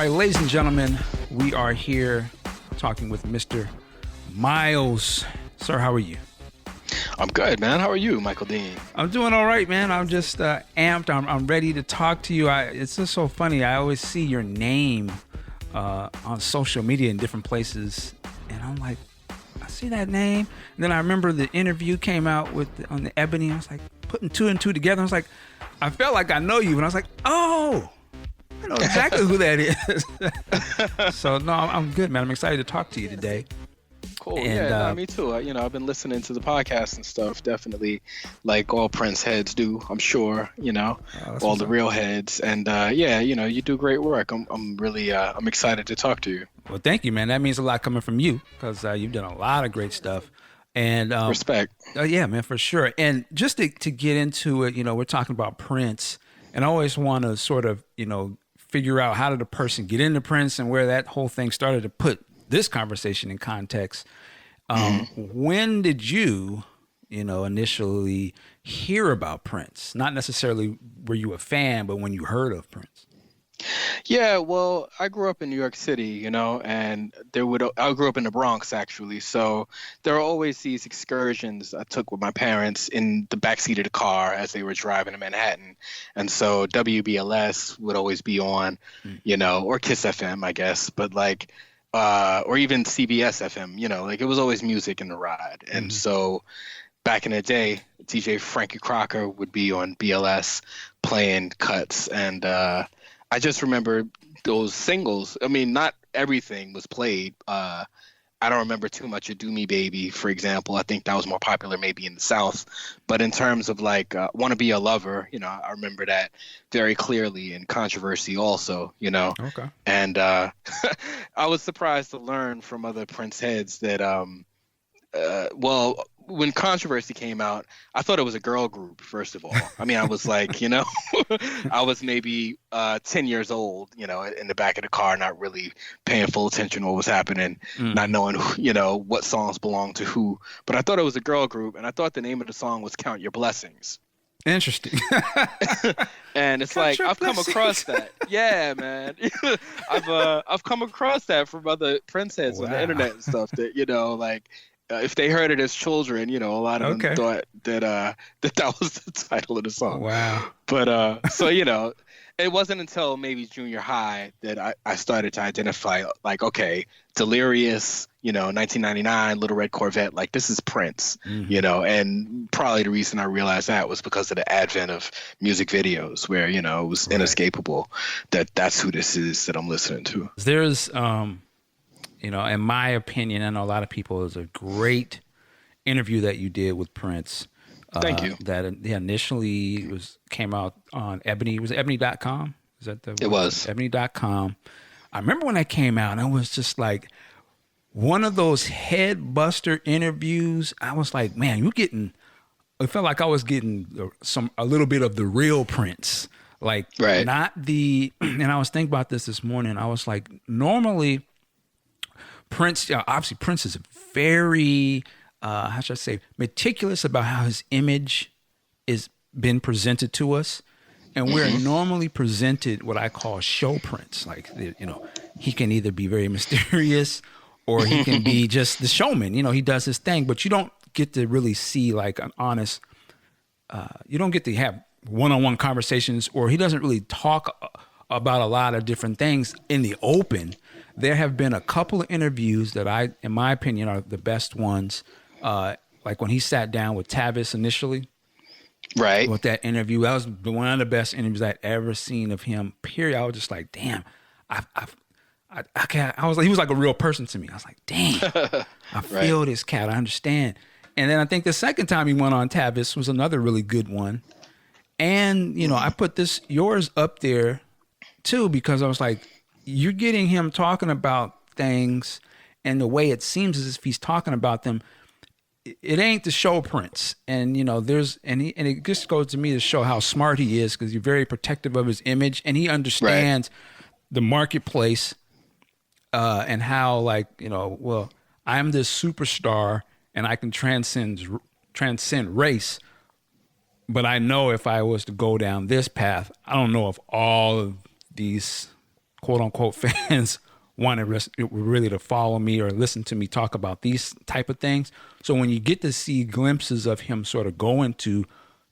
right, ladies and gentlemen, we are here talking with Mr. Miles. Sir, how are you? I'm good, man. How are you, Michael Dean? I'm doing all right, man. I'm just amped. I'm ready to talk to you. It's just so funny. I always see your name on social media in different places, and I'm like, I see that name. And then I remember the interview came out on the Ebony. I was like putting two and two together. I was like, I felt like I know you, and I was like, oh, I know exactly who that is. So no, I'm good, man. I'm excited to talk to you today. Cool. And, me too. I've been listening to the podcast and stuff. Definitely, like all Prince heads do. I'm sure. All the real heads. And you do great work. I'm really I'm excited to talk to you. Well, thank you, man. That means a lot coming from you because you've done a lot of great stuff. And respect. Yeah, man, for sure. And just to get into it, we're talking about Prince, and I always want to sort of figure out how did a person get into Prince and where that whole thing started to put this conversation in context. When did you, initially hear about Prince? Not necessarily were you a fan, but when you heard of Prince? Yeah, well, I grew up in New York City, and I grew up in the Bronx, actually. So there are always these excursions I took with my parents in the backseat of the car as they were driving to Manhattan. And so WBLS would always be on, or Kiss FM, I guess. But or even CBS FM, it was always music in the ride. And so back in the day, DJ Frankie Crocker would be on BLS playing cuts. And I just remember those singles. I mean, not everything was played. I don't remember too much of Do Me Baby, for example. I think that was more popular maybe in the South. But in terms of Wanna Be a Lover, I remember that very clearly, and Controversy also, Okay. And I was surprised to learn from other Prince heads that, when Controversy came out, I thought it was a girl group, first of all. I mean, I was like, I was maybe 10 years old, in the back of the car, not really paying full attention to what was happening, not knowing, what songs belonged to who. But I thought it was a girl group, and I thought the name of the song was Count Your Blessings. Interesting. And it's like, I've come across that. Yeah, man. I've come across that from other Prince heads on the internet and stuff that, if they heard it as children, a lot of them thought that that was the title of the song. Wow. But it wasn't until maybe junior high that I started to identify, Delirious, 1999, Little Red Corvette, this is Prince, and probably the reason I realized that was because of the advent of music videos where, it was inescapable that that's who this is that I'm listening to. There's, in my opinion, I know a lot of people, it was a great interview that you did with Prince. Thank you. That initially came out on Ebony. Was it ebony.com? Is that the? It was. Ebony.com. I remember when that came out, and it was just like one of those head buster interviews. I was like, man, it felt like I was getting a little bit of the real Prince. Not the, and I was thinking about this morning. I was like, normally Prince, obviously Prince is very, how should I say, meticulous about how his image is been presented to us. And we're normally presented what I call show Prince. He can either be very mysterious or he can be just the showman. He does his thing, but you don't get to really see an honest, you don't get to have one-on-one conversations, or he doesn't really talk about a lot of different things in the open. There have been a couple of interviews that in my opinion, are the best ones. Like when he sat down with Tavis initially. Right. With that interview, that was one of the best interviews I'd ever seen of him, period. I was just like, damn, I can't, he was like a real person to me. I was like, damn, I feel this cat. I understand. And then I think the second time he went on Tavis was another really good one. And, I put yours up there too, because I was like, you're getting him talking about things, and the way it seems as if he's talking about them, it ain't the show Prince. And, and it just goes to me to show how smart he is, because he's very protective of his image, and he understands the marketplace, and how I'm this superstar and I can transcend race. But I know if I was to go down this path, I don't know if all of these quote unquote fans wanted really to follow me or listen to me talk about these type of things. So when you get to see glimpses of him sort of go into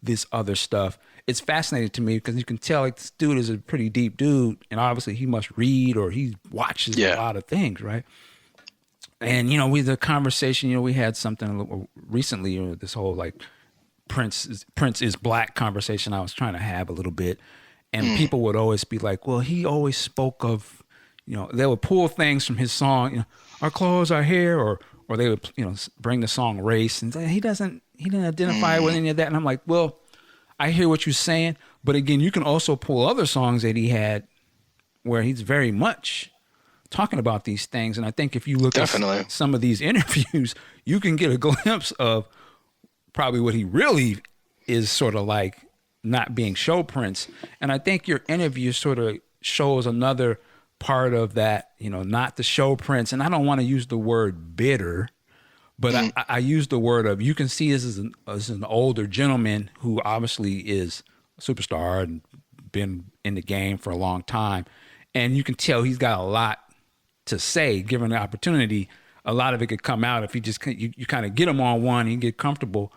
this other stuff, it's fascinating to me because you can tell like this dude is a pretty deep dude, and obviously he must read or he watches a lot of things, right? And with the conversation, we had something recently, this whole like Prince is black conversation I was trying to have a little bit, and people would always be like, well, he always spoke of, they would pull things from his song, our clothes, our hair, or they would bring the song race, and he didn't identify with any of that. And I'm like, well, I hear what you're saying, but again, you can also pull other songs that he had where he's very much talking about these things. And I think if you look at some of these interviews, you can get a glimpse of probably what he really is sort of like, not being show Prince. And I think your interview sort of shows another part of that, not the show Prince. And I don't want to use the word bitter, but I use the word of, you can see this as an older gentleman who obviously is a superstar and been in the game for a long time. And you can tell he's got a lot to say, given the opportunity. A lot of it could come out if you just, you kind of get him on one and get comfortable.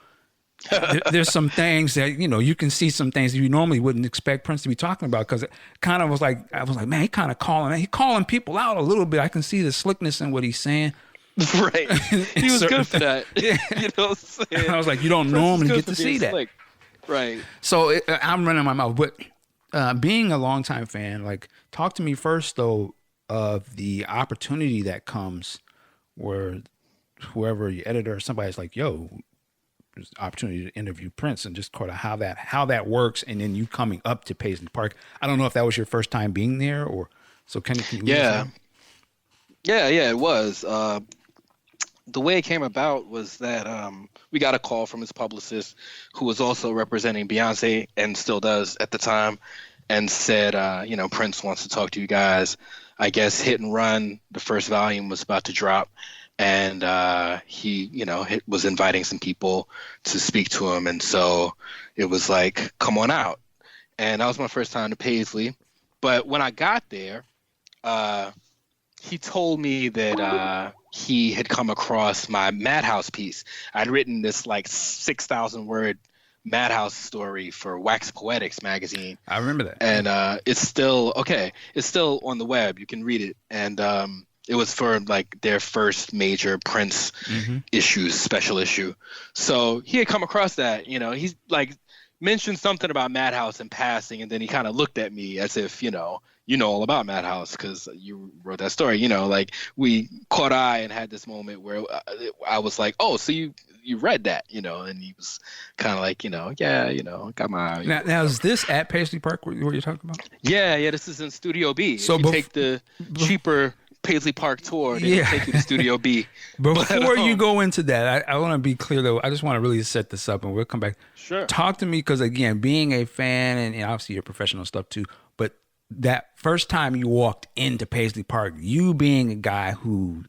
There's some things that, you can see some things that you normally wouldn't expect Prince to be talking about, because it kind of was like, I was like, man, he kind of calling people out a little bit. I can see the slickness in what he's saying. Right. He was good for that. Yeah. You know what I'm saying? I was like, you don't normally get to see that. Slick. Right. So I'm running my mouth. But being a longtime fan, like, talk to me first, though, of the opportunity that comes where whoever your editor or somebody's like, yo, there's an opportunity to interview Prince, and just kind of how that works. And then you coming up to Paisley Park. I don't know if that was your first time being there, or so can you Yeah, it was. The way it came about was that we got a call from his publicist, who was also representing Beyonce and still does at the time, and said, Prince wants to talk to you guys. I guess Hit and Run, the first volume, was about to drop, and he, was inviting some people to speak to him, and so it was like, come on out. And that was my first time to Paisley. But when I got there, he told me that he had come across my Madhouse piece. I'd written this like 6,000 word Madhouse story for Wax Poetics magazine. I remember that. And it's still on the web. You can read it. And it was for like their first major Prince special issue. So he had come across that, he's like mentioned something about Madhouse in passing, and then he kind of looked at me as if, you know all about Madhouse because you wrote that story, like we caught eye and had this moment where I was like, oh, so you read that, and he was kind of like, got my eye. Now is this at Paisley Park where you're talking about? Yeah, this is in Studio B. So if you take the cheaper Paisley Park tour, they take you to Studio B. Before you go into that, I want to be clear though. I just want to really set this up, and we'll come back. Sure. Talk to me, because again, being a fan and obviously your professional stuff too, but that first time you walked into Paisley Park, you being a guy who,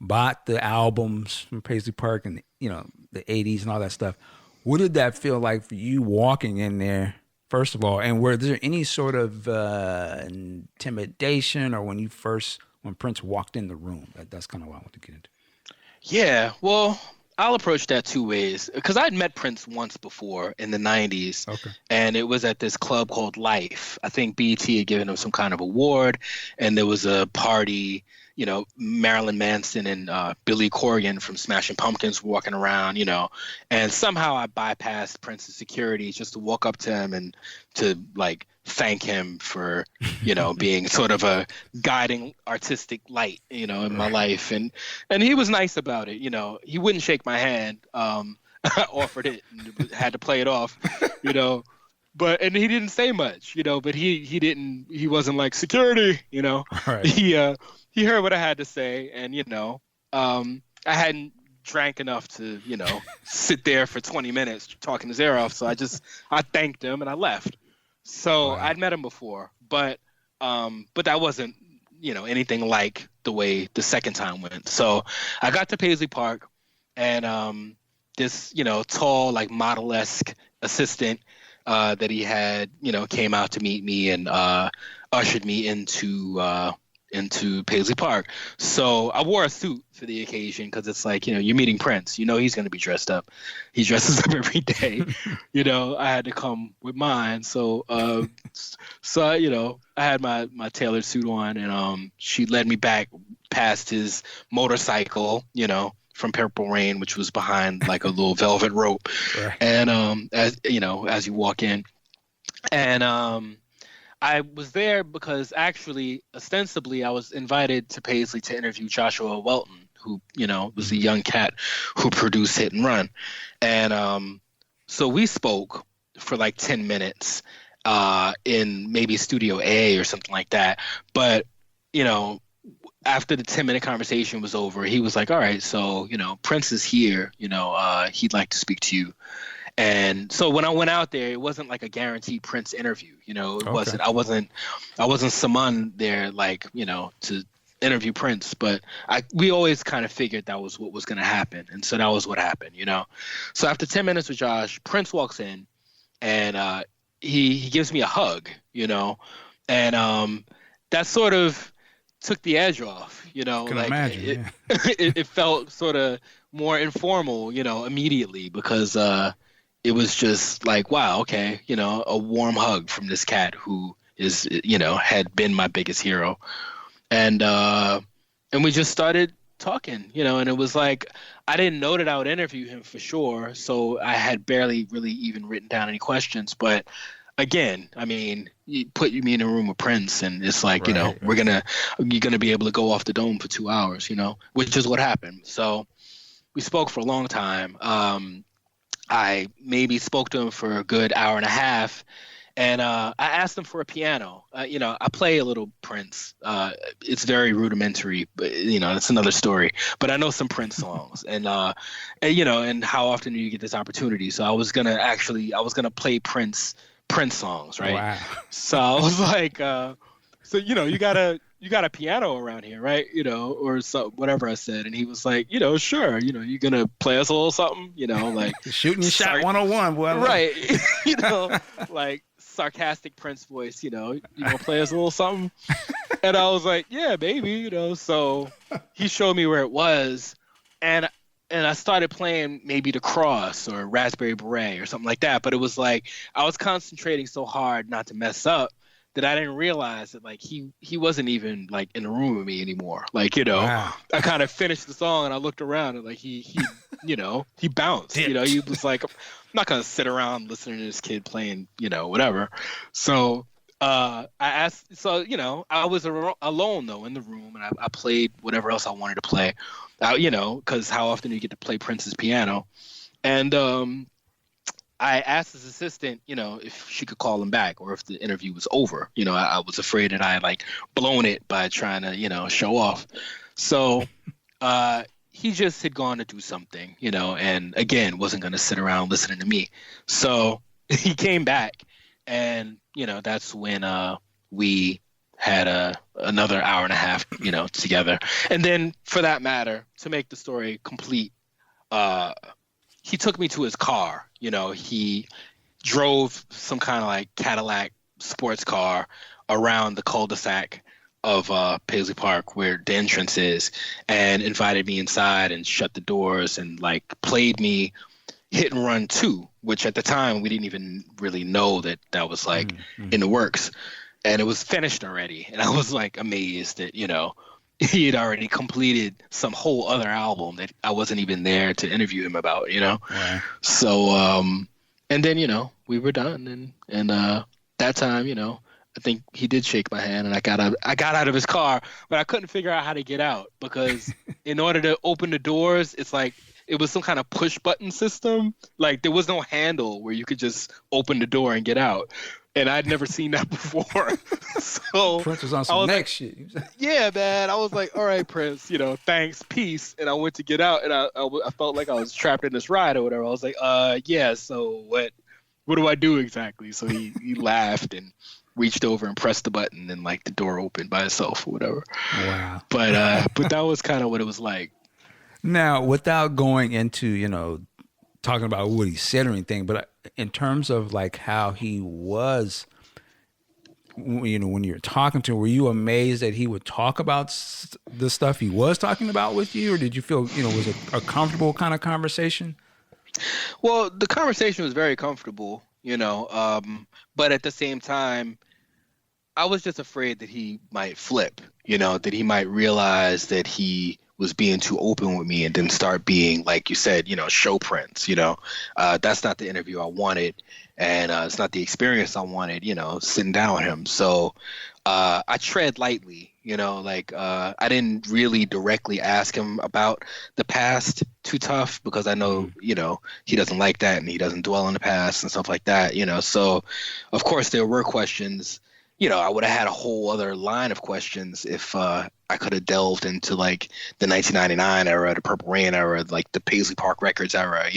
bought the albums from Paisley Park and, the 80s and all that stuff, what did that feel like for you walking in there, first of all? And were there any sort of intimidation, or when Prince walked in the room? That's kind of what I want to get into. Yeah, well, I'll approach that two ways, because I'd met Prince once before in the 90s. Okay. And it was at this club called Life. I think BET had given him some kind of award, and there was a party, Marilyn Manson and Billy Corgan from Smashing Pumpkins were walking around, and somehow I bypassed Prince's security just to walk up to him and to like thank him for, being sort of a guiding artistic light, in my life. And he was nice about it. He wouldn't shake my hand. I offered it and had to play it off, and he didn't say much, but he wasn't like security, Right. He heard what I had to say, and, I hadn't drank enough to, sit there for 20 minutes talking his ear off. So I thanked him and I left. So wow. I'd met him before, but that wasn't, anything like the way the second time went. So I got to Paisley Park, and this, tall, like model-esque assistant that he had, came out to meet me, and ushered me into Paisley Park. So I wore a suit for the occasion because it's like, you're meeting Prince. He's going to be dressed up. He dresses up every day. I had to come with mine. So, I had my tailored suit on, and she led me back past his motorcycle, from Purple Rain, which was behind like a little velvet rope. Right. And as you walk in, and I was there because actually, ostensibly, I was invited to Paisley to interview Joshua Welton, who, was a young cat who produced Hit and Run. And so we spoke for like 10 minutes in maybe Studio A or something like that. But, after the 10-minute conversation was over, he was like, all right, so, Prince is here, he'd like to speak to you. And so when I went out there, it wasn't like a guaranteed Prince interview. It wasn't. I wasn't summoned there like to interview Prince, but we always kind of figured that was what was going to happen, and so that was what happened. So after 10 minutes with Josh, Prince walks in, and he gives me a hug. And that sort of took the edge off. I can imagine. It felt sort of more informal. Immediately because. It was just like, wow, okay, a warm hug from this cat who is, had been my biggest hero. And we just started talking, and it was like, I didn't know that I would interview him for sure. So I had barely really even written down any questions. But again, I mean, you put me in a room with Prince and it's like, right, you're going to be able to go off the dome for 2 hours, which is what happened. So we spoke for a long time. I maybe spoke to him for a good hour and a half, and I asked him for a piano. I play a little Prince. It's very rudimentary, but it's another story. But I know some Prince songs, and how often do you get this opportunity? So I was gonna play Prince songs, right? Wow. So I was like, you got a piano around here, right? Or so, whatever I said. And he was like, sure, you gonna play us a little something, like shooting your shot 101, boy. Right. Like sarcastic Prince voice, you gonna play us a little something? And I was like, yeah, baby, so he showed me where it was, and I started playing maybe The Cross or Raspberry Beret or something like that. But it was like I was concentrating so hard not to mess up that I didn't realize that like he wasn't even like in the room with me anymore. Like, wow. I kind of finished the song and I looked around and like he bounced. He was like, I'm not gonna sit around listening to this kid playing, whatever. So I asked. So I was alone though in the room, and I played whatever else I wanted to play. Because how often do you get to play Prince's piano? And I asked his assistant, if she could call him back or if the interview was over. I was afraid that I had like blown it by trying to, show off. So he just had gone to do something, and again, wasn't going to sit around listening to me. So he came back, and, that's when we had another hour and a half, together. And then for that matter, to make the story complete, he took me to his car. He drove some kind of like Cadillac sports car around the cul-de-sac of Paisley Park where the entrance is, and invited me inside and shut the doors and like played me Hit and Run 2, which at the time we didn't even really know that was like in the works, and it was finished already. And I was like amazed that, he had already completed some whole other album that I wasn't even there to interview him about, Right. So, and then, we were done. And that time, I think he did shake my hand, and I got out of his car, but I couldn't figure out how to get out because in order to open the doors, it's like it was some kind of push button system. Like there was no handle where you could just open the door and get out. And I'd never seen that before. So Prince was on some next shit. Yeah, man. I was like, all right, Prince, thanks, peace. And I went to get out, and I felt like I was trapped in this ride or whatever. I was like, yeah, so what do I do exactly? So he laughed and reached over and pressed the button, and like the door opened by itself or whatever. Wow. But that was kind of what it was like. Now, without going into, talking about what he said or anything, but in terms of like how he was when you're talking to him, were you amazed that he would talk about the stuff he was talking about with you, or did you feel, was it a comfortable kind of conversation? Well, the conversation was very comfortable, but at the same time, I was just afraid that he might flip, that he might realize that he was being too open with me and then start being, like you said, show prints, that's not the interview I wanted. And it's not the experience I wanted, sitting down with him. So I tread lightly, I didn't really directly ask him about the past too tough, because I know, he doesn't like that and he doesn't dwell on the past and stuff like that, So, of course, there were questions. I would have had a whole other line of questions if I could have delved into like the 1999 era, the Purple Rain era, like the Paisley Park Records era,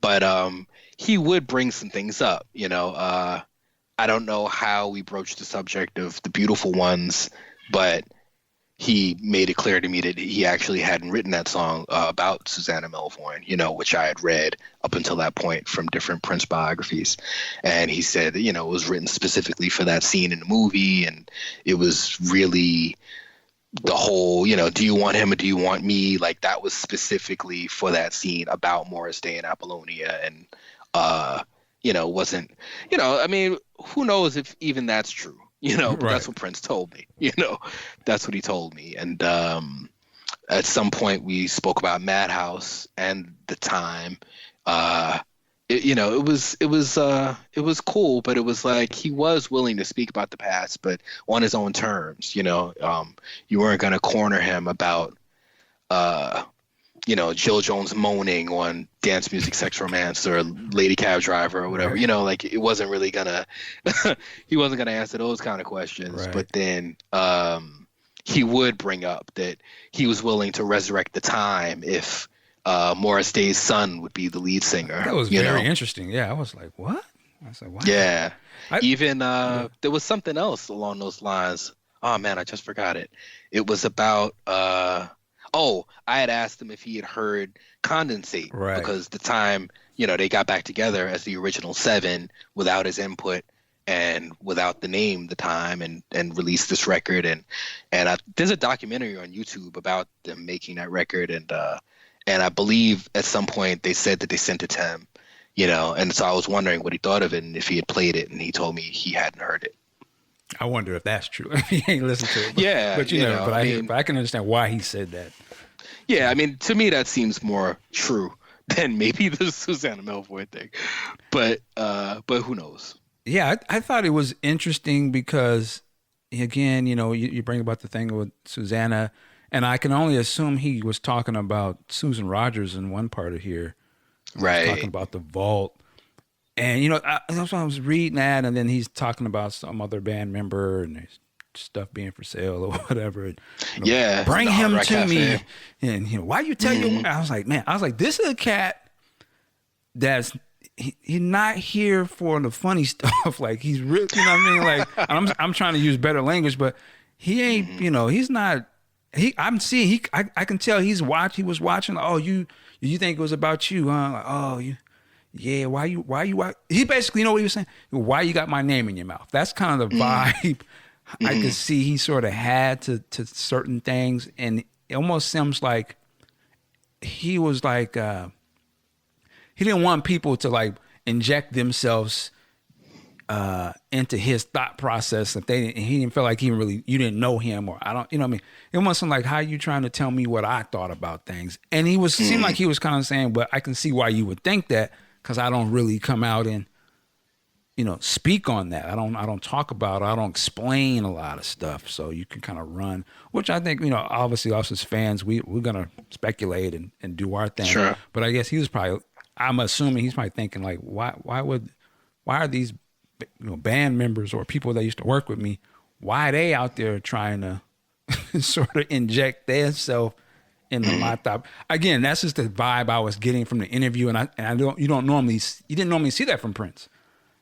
But he would bring some things up, I don't know how we broached the subject of the Beautiful Ones, but he made it clear to me that he actually hadn't written that song about Susanna Melvoin, which I had read up until that point from different Prince biographies. And he said that, it was written specifically for that scene in the movie. And it was really the whole, do you want him or do you want me? Like, that was specifically for that scene about Morris Day and Apollonia. And, wasn't, who knows if even that's true. But Right. That's what Prince told me. That's what he told me. And at some point we spoke about Madhouse and the time. It was cool, but it was like he was willing to speak about the past, but on his own terms. You weren't going to corner him about Jill Jones moaning on Dance Music, Sex, Romance, or Lady Cab Driver or whatever. Right. It wasn't really gonna he wasn't gonna answer those kind of questions. Right. But then he would bring up that he was willing to resurrect the time if Morris Day's son would be the lead singer. That was very interesting. Yeah, I was like, what? I was like, wow. Yeah. There was something else along those lines. Oh man, I just forgot it. It was about I had asked him if he had heard Condensate, Right. because the time, they got back together as the original Seven without his input and without the name The Time, and released this record. And there's a documentary on YouTube about them making that record. And I believe at some point they said that they sent it to him, and so I was wondering what he thought of it and if he had played it, and he told me he hadn't heard it. I wonder if that's true. He ain't listened to it. But, Yeah, but I can understand why he said that. Yeah, to me that seems more true than maybe the Susanna Melvoin thing, but who knows? Yeah, I thought it was interesting because, again, you bring about the thing with Susanna, and I can only assume he was talking about Susan Rogers in one part of here, right? Talking about the vault, and that's why I was reading that, and then he's talking about some other band member and his stuff being for sale or whatever. And, bring him to Cafe. me, and why you tell you? I was like, man, this is a cat that's he's not here for the funny stuff. Like, he's really, what I mean? Like, I'm trying to use better language, but he ain't, he's not. I'm seeing I can tell he was watching. Oh, you think it was about you? Huh? Like, oh, you. Yeah, why you? He basically, what he was saying? Why you got my name in your mouth? That's kind of the vibe I could see he sort of had to certain things, and it almost seems like he was like he didn't want people to like inject themselves into his thought process if he didn't feel like you didn't know him, or I don't, what I mean? It wasn't like, how you trying to tell me what I thought about things? And seemed like he was kind of saying, but I can see why you would think that, because I don't really come out and speak on that. I don't talk about it. I don't explain a lot of stuff, so you can kind of run, which I think, obviously us as fans, we're gonna speculate and do our thing. Sure. But I guess he was probably, I'm assuming he's probably thinking like, why are these band members or people that used to work with me, why are they out there trying to sort of inject their self into my thought? Again, that's just the vibe I was getting from the interview, and you didn't normally see that from Prince.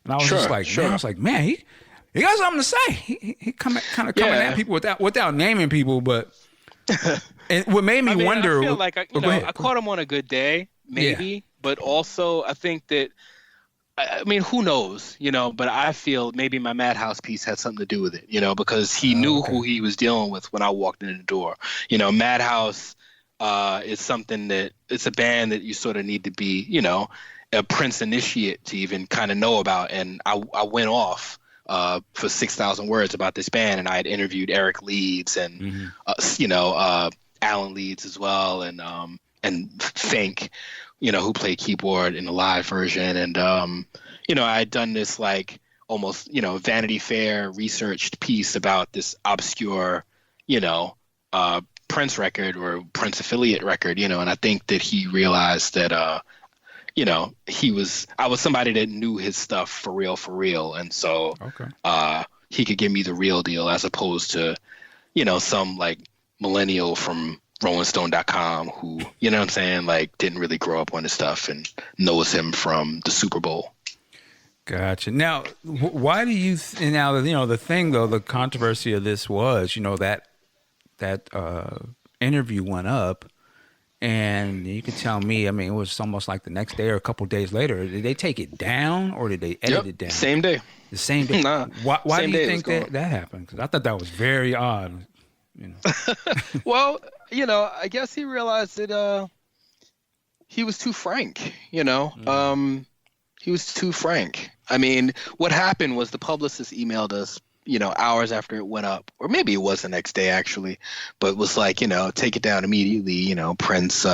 And I was just like, man, I was like, man, he got something to say. He kind of coming at people without naming people, but and what made me wonder. I feel like I caught him on a good day, maybe, but also I think that I mean, who knows, but I feel maybe my Madhouse piece had something to do with it, because he knew who he was dealing with when I walked in the door. Madhouse is something that it's a band that you sort of need to be, a Prince initiate to even kind of know about. And I went off for 6,000 words about this band, and I had interviewed Eric Leeds and, Alan Leeds as well, and Fink, who played keyboard in the live version. And, I had done this like almost, Vanity Fair researched piece about this obscure, Prince record or Prince affiliate record, and I think that he realized that, I was somebody that knew his stuff for real. And so he could give me the real deal as opposed to, some like millennial from RollingStone.com who, what I'm saying, like didn't really grow up on his stuff and knows him from the Super Bowl. Gotcha. Now, why do you? The thing though, the controversy of this was, that interview went up, and you can tell me. I mean, it was almost like the next day or a couple of days later. Did they take it down or did they edit it down? Same day. The same day. Nah, why do you think that happened? Because I thought that was very odd. Well, I guess he realized that he was too frank. He was too frank. I mean, what happened was the publicist emailed us, hours after it went up, or maybe it was the next day actually, but it was like, take it down immediately. Prince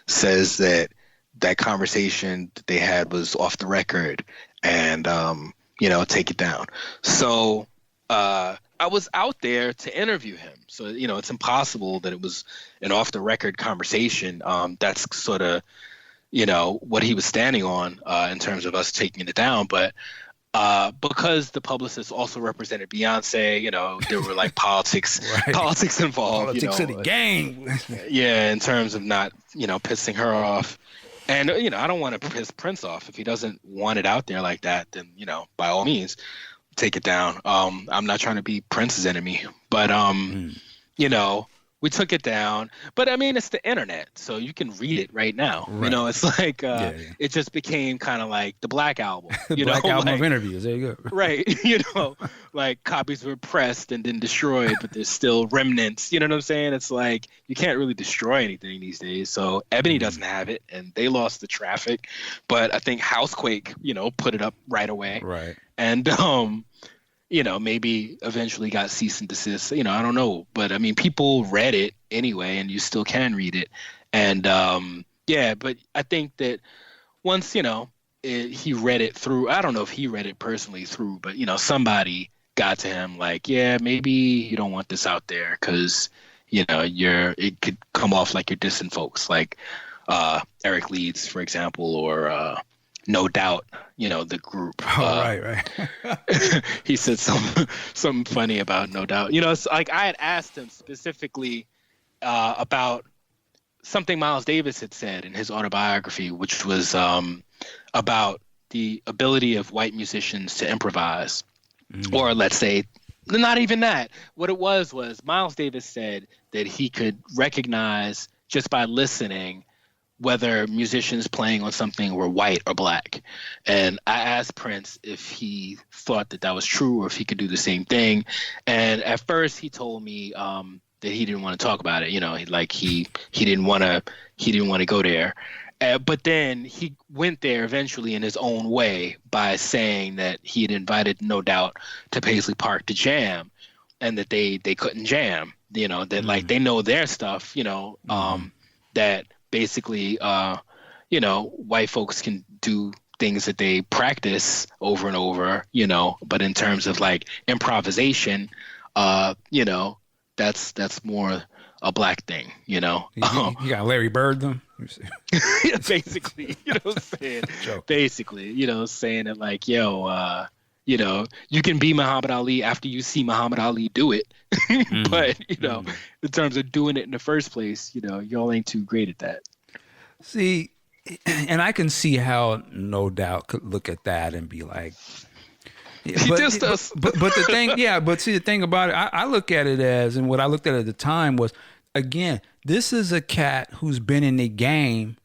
says that conversation that they had was off the record, and take it down. So I was out there to interview him. So, it's impossible that it was an off the record conversation. That's sort of, what he was standing on in terms of us taking it down. But because the publicist also represented Beyonce, there were like politics involved. Politics of the game. Yeah, in terms of not, pissing her off. And, I don't want to piss Prince off. If he doesn't want it out there like that, then, by all means, take it down. I'm not trying to be Prince's enemy, but we took it down. But I mean, it's the internet, so you can read it right now. Right. It's like it just became kind of like the Black Album. Black Album of interviews. There you go. Right. Like copies were pressed and then destroyed, but there's still remnants. You know what I'm saying? It's like you can't really destroy anything these days. So Ebony doesn't have it, and they lost the traffic. But I think Housequake, put it up right away. Right. And maybe eventually got cease and desist. I don't know, but I mean, people read it anyway, and you still can read it. And but I think that once he read it through. I don't know if he read it personally through, but somebody got to him like, yeah, maybe you don't want this out there because it could come off like you're dissing folks, like Eric Leeds, for example, or No Doubt, the group. Right. He said something funny about No Doubt. It's like I had asked him specifically about something Miles Davis had said in his autobiography, which was about the ability of white musicians to improvise, or let's say, not even that. What it was Miles Davis said that he could recognize just by listening whether musicians playing on something were white or black. And I asked Prince if he thought that was true or if he could do the same thing. And at first he told me that he didn't want to talk about it. He didn't want to go there. But then he went there eventually in his own way by saying that he had invited No Doubt to Paisley Park to jam, and that they couldn't jam. That like they know their stuff. That basically, white folks can do things that they practice over and over, but in terms of like improvisation, that's more a black thing, You got Larry Bird them? Basically, what I'm saying? Basically, saying it like, yo, you can be Muhammad Ali after you see Muhammad Ali do it. But, in terms of doing it in the first place, y'all ain't too great at that. See, and I can see how No Doubt could look at that and be like, yeah, he dissed us. But the thing, but see, the thing about it, I look at it as, and what I looked at the time was, again, this is a cat who's been in the game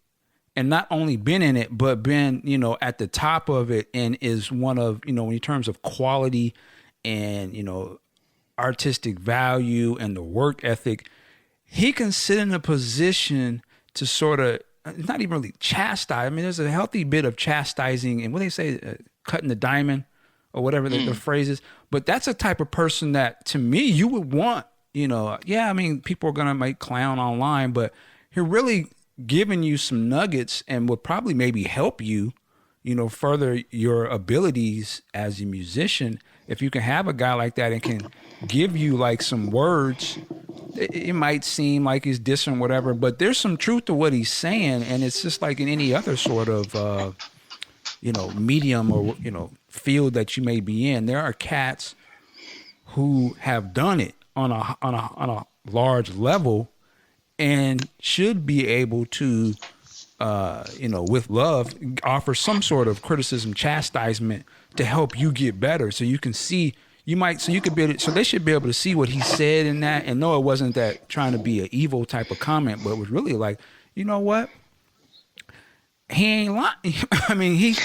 and not only been in it, but been, at the top of it, and is one of, in terms of quality and, artistic value and the work ethic, he can sit in a position to sort of, not even really chastise. I mean, there's a healthy bit of chastising and what they say, cutting the diamond or whatever the phrase is. But that's a type of person that, to me, you would want, I mean, people are going to make clown online, but he really giving you some nuggets and would probably maybe help you, further your abilities as a musician. If you can have a guy like that and can give you like some words, it might seem like he's dissing whatever, but there's some truth to what he's saying. And it's just like in any other sort of, medium or, field that you may be in. There are cats who have done it on a large level and should be able to, with love, offer some sort of criticism, chastisement to help you get better. So you can see, so they should be able to see what he said in that and know it wasn't that trying to be an evil type of comment, but it was really like, you know what? He ain't lying. I mean, he's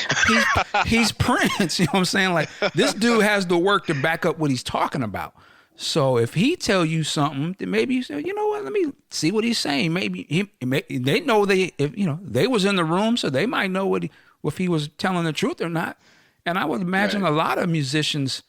Prince. You know what I'm saying? Like, this dude has the work to back up what he's talking about. So if he tell you something, then maybe you say, you know what? Let me see what he's saying. Maybe they know they was in the room, so they might know if he was telling the truth or not. And I would imagine a lot of musicians,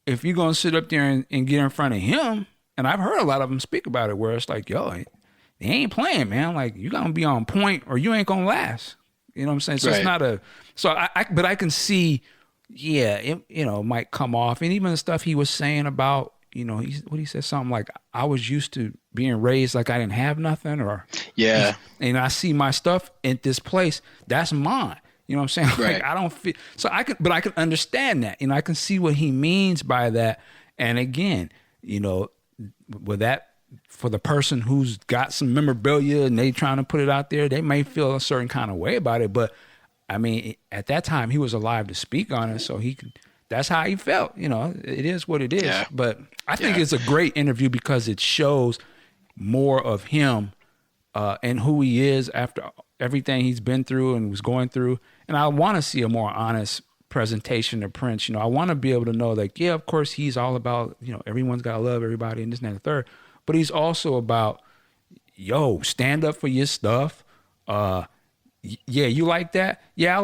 if you're gonna sit up there and get in front of him, and I've heard a lot of them speak about it, where it's like, yo, they ain't playing, man. Like, you gotta be on point, or you ain't gonna last. You know what I'm saying? So it's not but I can see, it might come off, and even the stuff he was saying about, he said something like, I was used to being raised like I didn't have nothing, or and I see my stuff at this place, that's mine. You know what I'm saying? Like, I don't feel so I can understand that. I can see what he means by that. And again, with that, for the person who's got some memorabilia and they trying to put it out there, they may feel a certain kind of way about it. But I mean, at that time he was alive to speak on it, so that's how he felt. It is what it is. Yeah. But I think it's a great interview because it shows more of him and who he is after everything he's been through and was going through. And I want to see a more honest presentation of Prince. I want to be able to know, like, yeah, of course he's all about, everyone's got to love everybody and this and that and the third. But he's also about, stand up for your stuff. You like that? Yeah,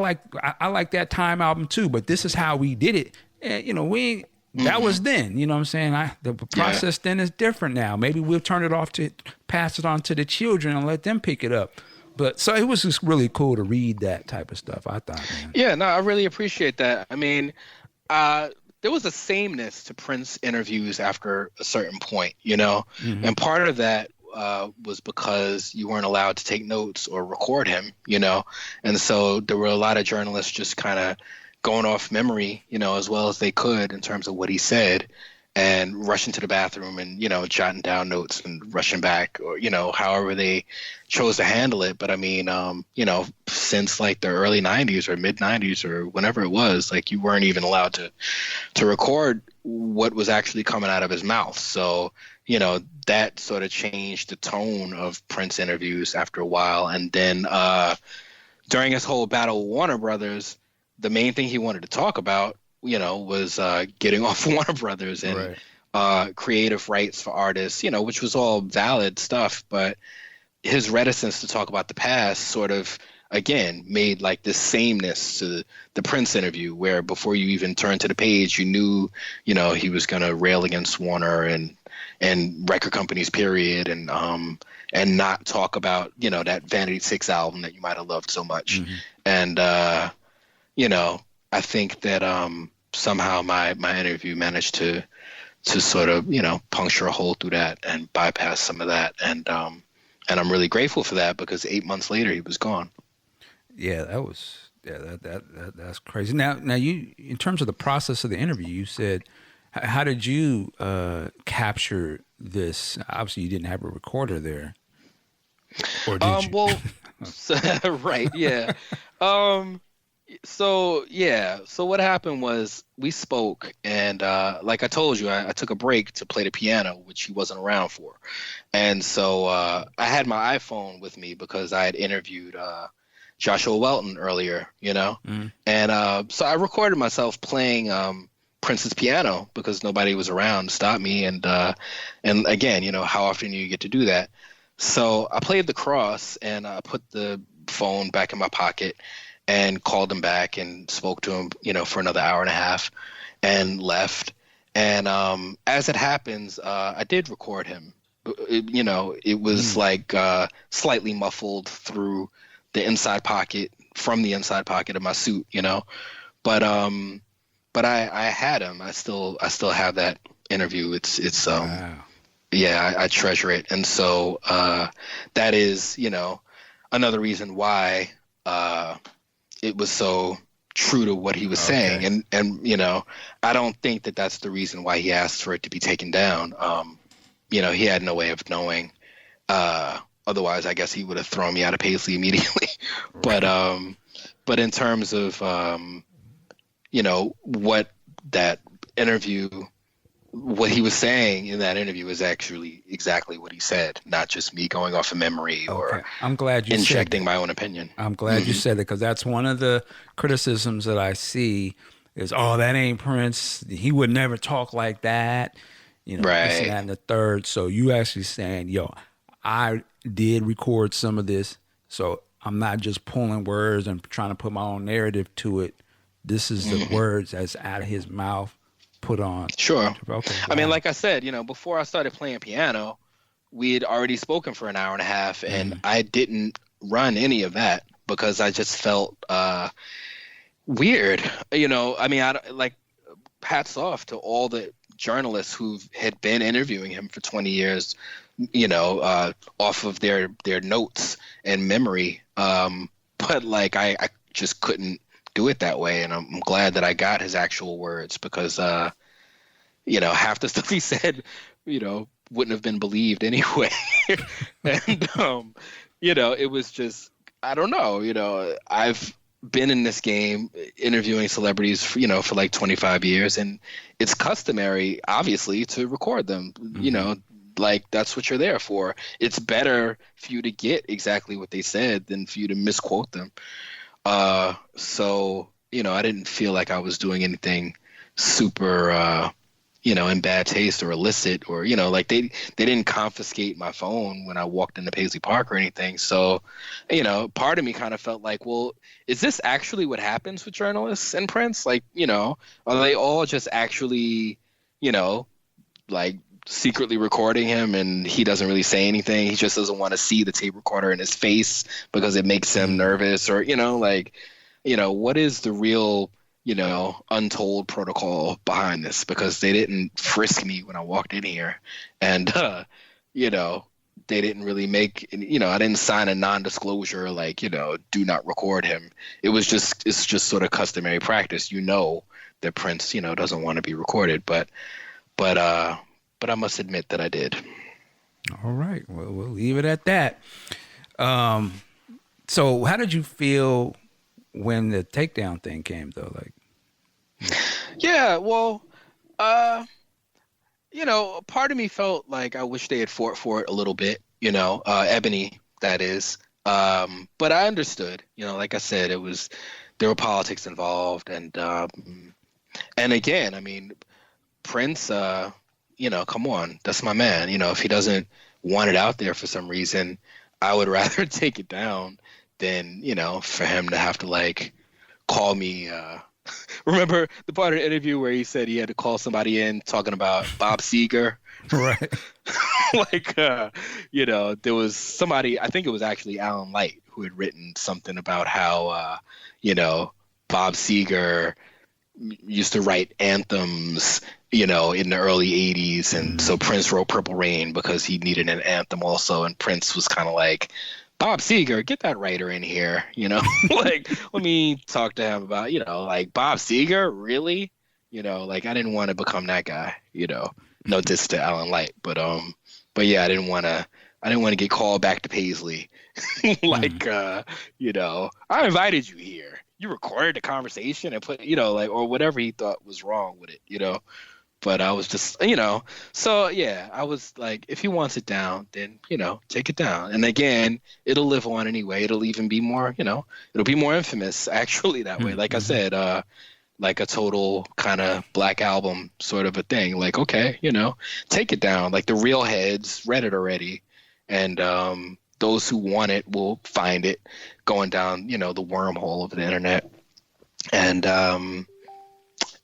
I like that Time album too, but this is how we did it. And, that was then, you know what I'm saying? The process then is different now. Maybe we'll turn it off to pass it on to the children and let them pick it up. But so it was just really cool to read that type of stuff, I thought, man. Yeah, no, I really appreciate that. I mean, there was a sameness to Prince interviews after a certain point, mm-hmm. And part of that was because you weren't allowed to take notes or record him, and so there were a lot of journalists just kind of going off memory, as well as they could in terms of what he said, and rushing to the bathroom and, jotting down notes and rushing back, or, however they chose to handle it. But I mean, since like the early 90s or mid 90s or whenever it was, like, you weren't even allowed to record what was actually coming out of his mouth. So, that sort of changed the tone of Prince interviews after a while. And then during his whole battle with Warner Brothers, the main thing he wanted to talk about, was getting off Warner Brothers and creative rights for artists, which was all valid stuff. But his reticence to talk about the past sort of, again, made like this sameness to the Prince interview, where before you even turned to the page, you knew, he was going to rail against Warner and record companies, period, and not talk about, that Vanity 6 album that you might have loved so much. Mm-hmm. And, I think that somehow my interview managed to sort of, puncture a hole through that and bypass some of that. And I'm really grateful for that, because 8 months later he was gone. Yeah, that's crazy. Now you, in terms of the process of the interview, you said, how did you capture this? Obviously you didn't have a recorder there. Or did you? Well, right. Yeah. So what happened was we spoke, and like I told you, I took a break to play the piano, which he wasn't around for. And so I had my iPhone with me because I had interviewed Joshua Welton earlier, and so I recorded myself playing Prince's piano because nobody was around to stop me, and again, how often do you get to do that? So I played the cross, and I put the phone back in my pocket and called him back and spoke to him, for another hour and a half, and left. And as it happens, I did record him. It was like slightly muffled through the inside pocket, from the inside pocket of my suit, but I had him. I still have that interview. It's Wow. yeah, I treasure it. And so that is, another reason why it was so true to what he was saying. And I don't think that that's the reason why he asked for it to be taken down. He had no way of knowing. Otherwise, I guess he would have thrown me out of Paisley immediately. But in terms of, what that interview, what he was saying in that interview is actually exactly what he said, not just me going off of memory or I'm glad you injecting my own opinion. I'm glad you said it, because that's one of the criticisms that I see is, oh, that ain't Prince. He would never talk like that. This and that and the third. So you actually saying, yo, I did record some of this, so I'm not just pulling words and trying to put my own narrative to it. This is the words that's out of his mouth put on. Sure. Okay, I mean, like I said, before I started playing piano, we had already spoken for an hour and a half, and I didn't run any of that because I just felt weird. I mean, hats off to all the journalists who had been interviewing him for 20 years, off of their notes and memory. But I just couldn't do it that way. And I'm glad that I got his actual words because, half the stuff he said, wouldn't have been believed anyway. And, it was just, I don't know, I've been in this game interviewing celebrities for like 25 years, and it's customary obviously to record them. That's what you're there for. It's better for you to get exactly what they said than for you to misquote them. So I didn't feel like I was doing anything super in bad taste or illicit, or they didn't confiscate my phone when I walked into Paisley Park or anything. So part of me kind of felt like, well, is this actually what happens with journalists and Prince? Are they all just actually secretly recording him and he doesn't really say anything? He just doesn't want to see the tape recorder in his face because it makes him nervous, or what is the real untold protocol behind this? Because they didn't frisk me when I walked in here, and they didn't really make, I didn't sign a non-disclosure do not record him. It's just sort of customary practice, that Prince doesn't want to be recorded, but I must admit that I did. All right, well, we'll leave it at that. So how did you feel when the takedown thing came, though? Yeah, well, part of me felt like I wish they had fought for it a little bit, Ebony, that is. But I understood, like I said, there were politics involved. And again, I mean, Prince, come on, that's my man. If he doesn't want it out there for some reason, I would rather take it down than, for him to have to call me. Remember the part of the interview where he said he had to call somebody in talking about Bob Seger? Right. There was somebody, I think it was actually Alan Light, who had written something about how, Bob Seger used to write anthems, in the early 80s. And so Prince wrote Purple Rain because he needed an anthem also. And Prince was kind of like, Bob Seger, get that writer in here, let me talk to him about, Bob Seger, really? I didn't want to become that guy, no diss to Alan Light, but yeah, I didn't want to get called back to Paisley. I invited you here. You recorded the conversation and put, or whatever he thought was wrong with it, But I was just, so yeah, I was like, if he wants it down, then, take it down. And again, it'll live on anyway. It'll even be more, it'll be more infamous actually that way. Like I said, like a total kind of Black Album sort of a thing. Like, okay, take it down. Like the real heads read it already. And those who want it will find it going down, the wormhole of the internet. And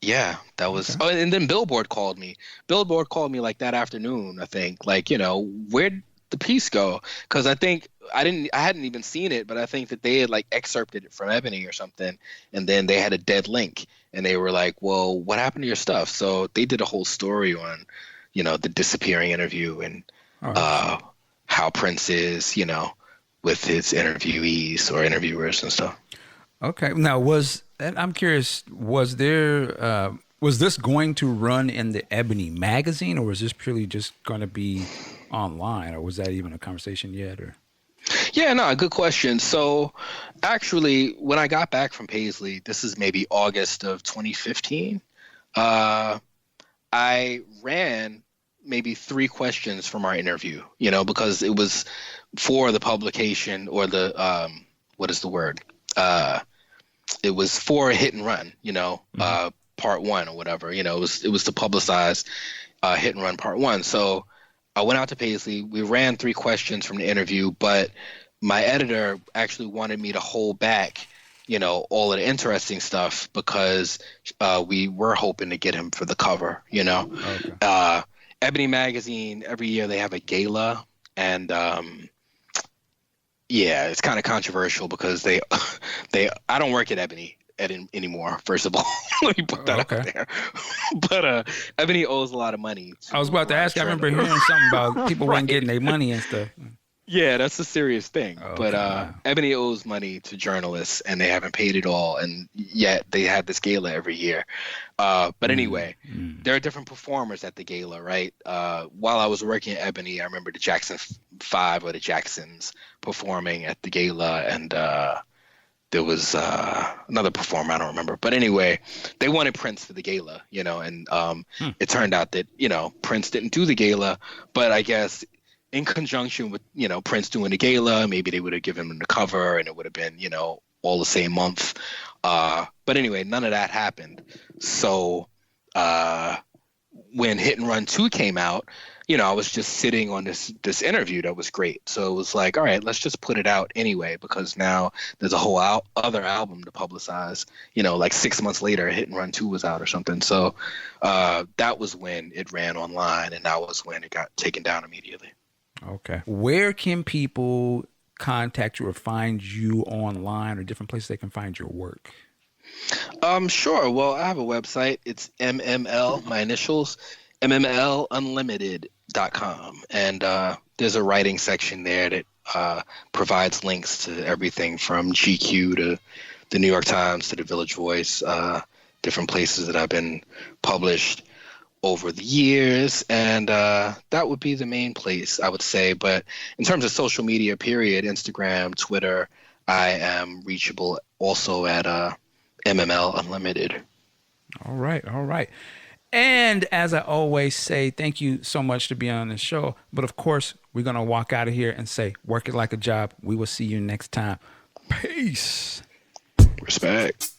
yeah, that was. Okay. Oh, and then Billboard called me. Billboard called me like that afternoon, I think. Like, where'd the piece go? Because I think I hadn't even seen it, but I think that they had like excerpted it from Ebony or something, and then they had a dead link, and they were like, "Well, what happened to your stuff?" So they did a whole story on, the disappearing interview and how Prince is, with his interviewees or interviewers and stuff. Okay. Now, I'm curious, was this going to run in the Ebony Magazine, or was this purely just going to be online, or was that even a conversation yet? Or yeah, no, good question. So actually, when I got back from Paisley, this is maybe August of 2015, I ran maybe 3 questions from our interview, because it was for the publication or the what is the word? It was for a hit and run, part 1 or whatever. It was to publicize hit and run part 1. So I went out to Paisley. We ran 3 questions from the interview, but my editor actually wanted me to hold back, all of the interesting stuff because we were hoping to get him for the cover. Okay. Ebony Magazine, every year they have a gala, and yeah, it's kind of controversial because I don't work at Ebony anymore, first of all. Let me put that out there. But Ebony owes a lot of money. I was about to ask. I remember hearing something about people weren't getting their money and stuff. Yeah, that's a serious thing. Okay. But Ebony owes money to journalists, and they haven't paid it all, and yet they have this gala every year. But anyway, there are different performers at the gala, right? While I was working at Ebony, I remember the Jackson 5 or the Jacksons performing at the gala, and there was another performer, I don't remember. But anyway, they wanted Prince for the gala, and it turned out that, Prince didn't do the gala, but I guess in conjunction with, Prince doing the gala, maybe they would have given him the cover and it would have been, all the same month. But anyway, none of that happened. So when Hit and Run 2 came out, I was just sitting on this interview that was great. So it was like, all right, let's just put it out anyway, because now there's a whole other album to publicize. Like 6 months later, Hit and Run 2 was out or something. So that was when it ran online, and that was when it got taken down immediately. Okay. Where can people contact you or find you online, or different places they can find your work? Sure. Well, I have a website. It's MML, my initials, MMLunlimited.com. And there's a writing section there that provides links to everything from GQ to the New York Times to the Village Voice, different places that I've been published over the years, and that would be the main place, I would say. But in terms of social media, period, Instagram, Twitter, I am reachable also at MML Unlimited. All right. And as I always say, thank you so much to be on the show. But of course, we're going to walk out of here and say, work it like a job. We will see you next time. Peace. Respect.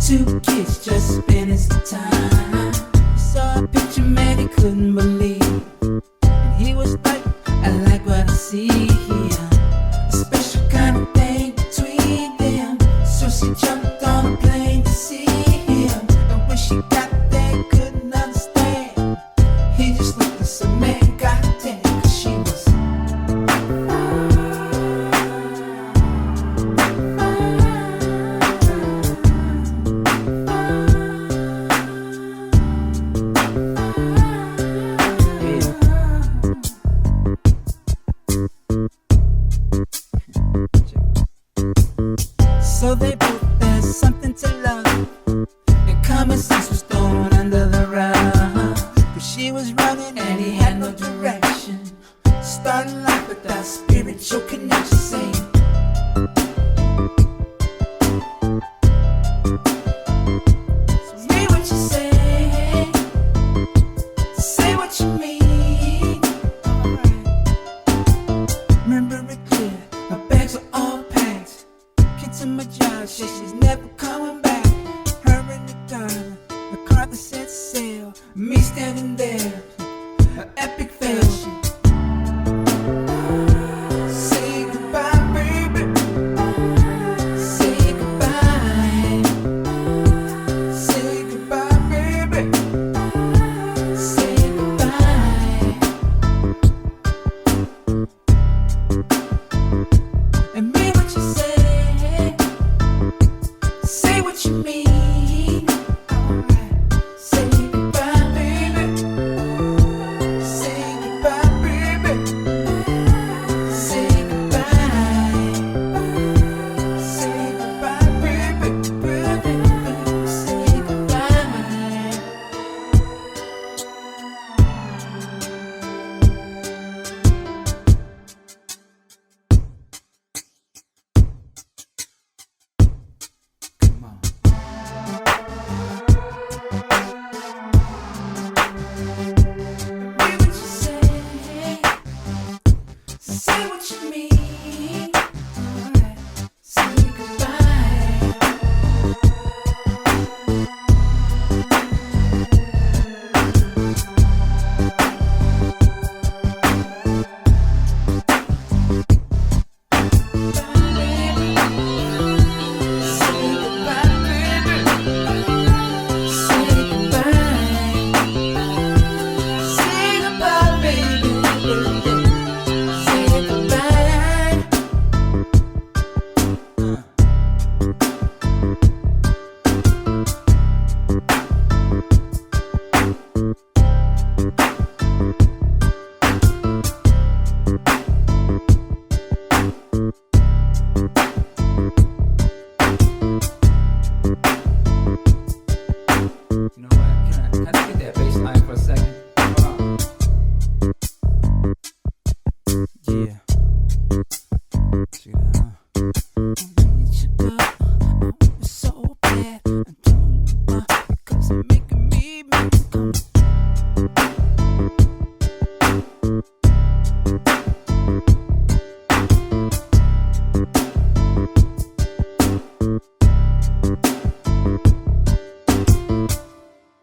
Two kids just spending some time. Saw a picture, man, he couldn't believe. And he was like, I like what I see here. A special kind of thing between them. So she jumped on a plane to see him. And when she got there, couldn't understand. He just looked and said, man, goddamn, 'cause she was fine. life without spiritual connection. Say, say what you say, say what you mean. Remember it clear, my bags are all packed. Get to my job, shit, she's never coming back. Her in the dark, the car that set sail, me standing there, an epic fail. Say goodbye, baby. Say goodbye. Say goodbye, baby. Say goodbye. And mean what you say. Say what you mean. Say goodbye, baby. Say goodbye, baby. Say goodbye. Say goodbye, baby. Say goodbye. Come on. Mean what you say. Say what you mean. Say goodbye.